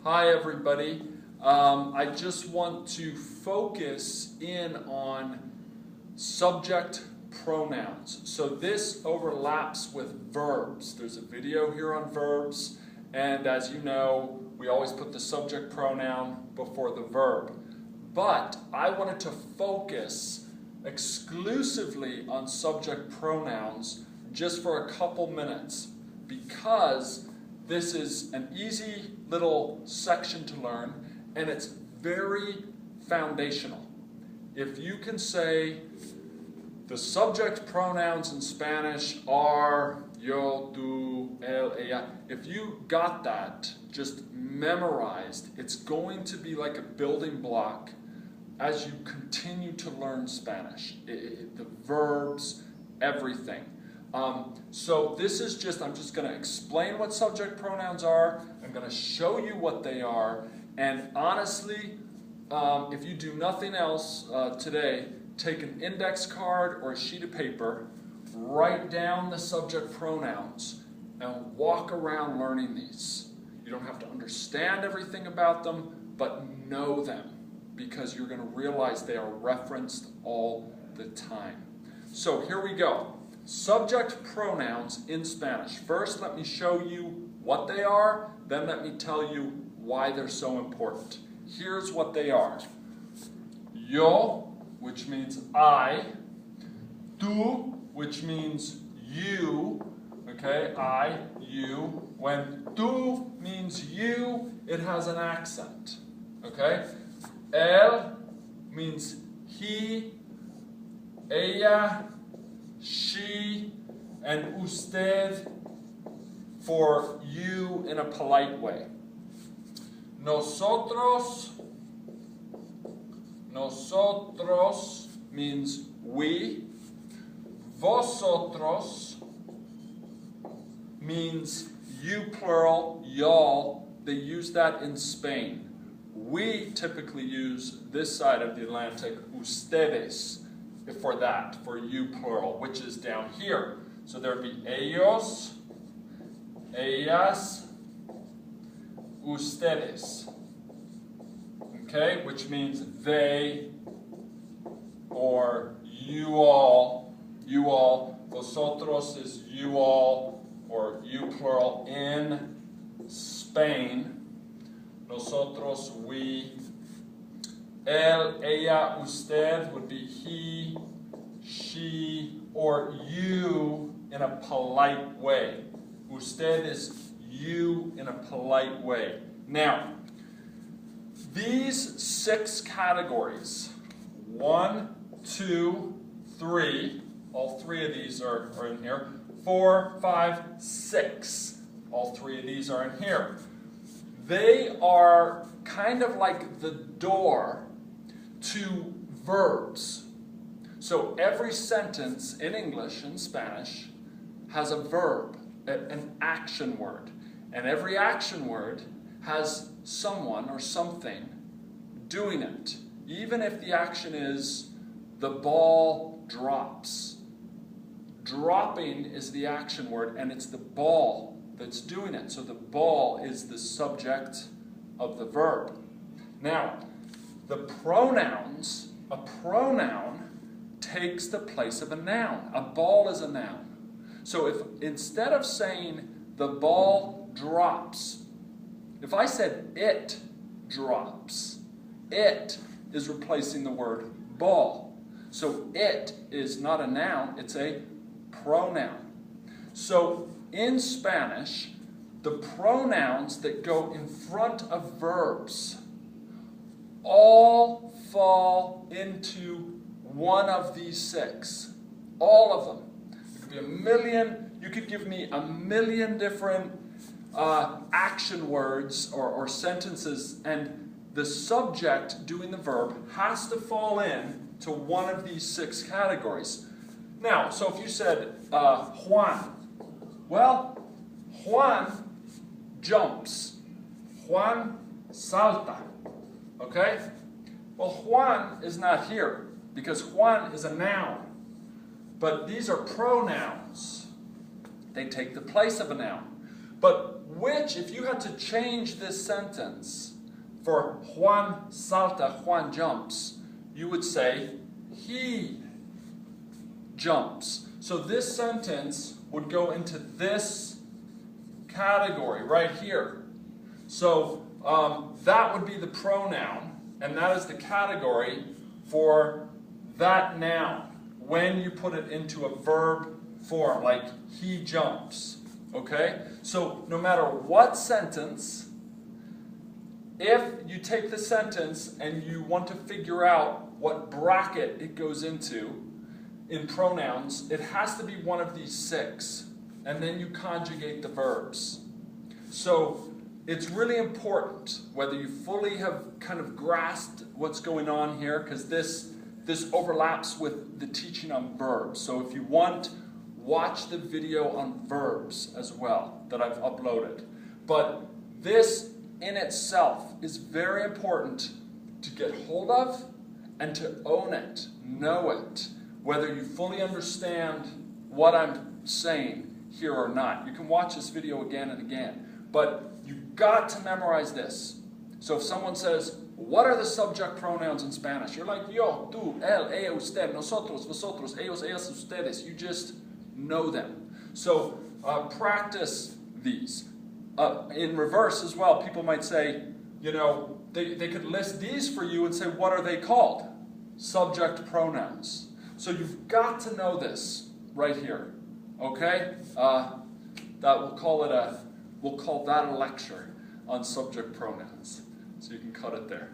Hi everybody. I just want to focus in on subject pronouns. So this overlaps with verbs. There's a video here on verbs, and as you know, we always put the subject pronoun before the verb. But I wanted to focus exclusively on subject pronouns just for a couple minutes because this is an easy little section to learn, and it's very foundational. If you can say the subject pronouns in Spanish are yo, tú, él, ella, if you got that just memorized, it's going to be like a building block as you continue to learn Spanish. The verbs, everything. So this is just, I'm just going to explain what subject pronouns are. I'm going to show you what they are. And honestly, if you do nothing else today, take an index card or a sheet of paper, write down the subject pronouns, and walk around learning these. You don't have to understand everything about them, but know them, because you're going to realize they are referenced all the time. So here we go. Subject pronouns in Spanish. First, let me show you what they are, then let me tell you why they're so important. Here's what they are. Yo, which means I. Tú, which means you. Okay, I, you. When tú means you, it has an accent. Okay? Él means he, ella, she, and usted for you in a polite way. Nosotros means we. Vosotros means you plural, y'all. They use that in Spain. We typically use this side of the Atlantic, ustedes, for that, for you plural, which is down here. So there would be ellos, ellas, ustedes. Okay, which means they or you all. You all. Vosotros is you all or you plural in Spain. Nosotros, we. Él, ella, usted would be he, she, or you in a polite way. Usted is you in a polite way. Now, these 6 categories, 1, 2, 3, all 3 of these are in here, 4, 5, 6, all 3 of these are in here. They are kind of like the door to verbs. So every sentence in English and Spanish has a verb, an action word. And every action word has someone or something doing it. Even if the action is the ball drops. Dropping is the action word, and it's the ball that's doing it. So the ball is the subject of the verb. Now, the pronouns, a pronoun takes the place of a noun. A ball is a noun. So if instead of saying the ball drops, if I said it drops, it is replacing the word ball. So it is not a noun, it's a pronoun. So in Spanish, the pronouns that go in front of verbs all fall into one of these 6. All of them. It could be a million. You could give me a million different action words or sentences, and the subject doing the verb has to fall in to one of these 6 categories. Now, so if you said Juan, well, Juan jumps. Juan salta. Okay? Well, Juan is not here because Juan is a noun. But these are pronouns. They take the place of a noun. But which, if you had to change this sentence for Juan salta, Juan jumps, you would say he jumps. So this sentence would go into this category right here. So that would be the pronoun, and that is the category for that noun when you put it into a verb form, like he jumps. Okay? So no matter what sentence, if you take the sentence and you want to figure out what bracket it goes into in pronouns, it has to be one of these 6. And then you conjugate the verbs. So it's really important whether you fully have kind of grasped what's going on here, because this overlaps with the teaching on verbs. So if you want, watch the video on verbs as well that I've uploaded. But this in itself is very important to get hold of and to own it, know it, whether you fully understand what I'm saying here or not. You can watch this video again and again, but you've got to memorize this. So if someone says, what are the subject pronouns in Spanish? You're like, yo, tú, él, ella, usted, nosotros, vosotros, ellos, ellas, ustedes. You just know them. So practice these. In reverse as well, people might say, you know, they could list these for you and say, what are they called? Subject pronouns. So you've got to know this right here. Okay? We'll call that a lecture on subject pronouns. So you can cut it there.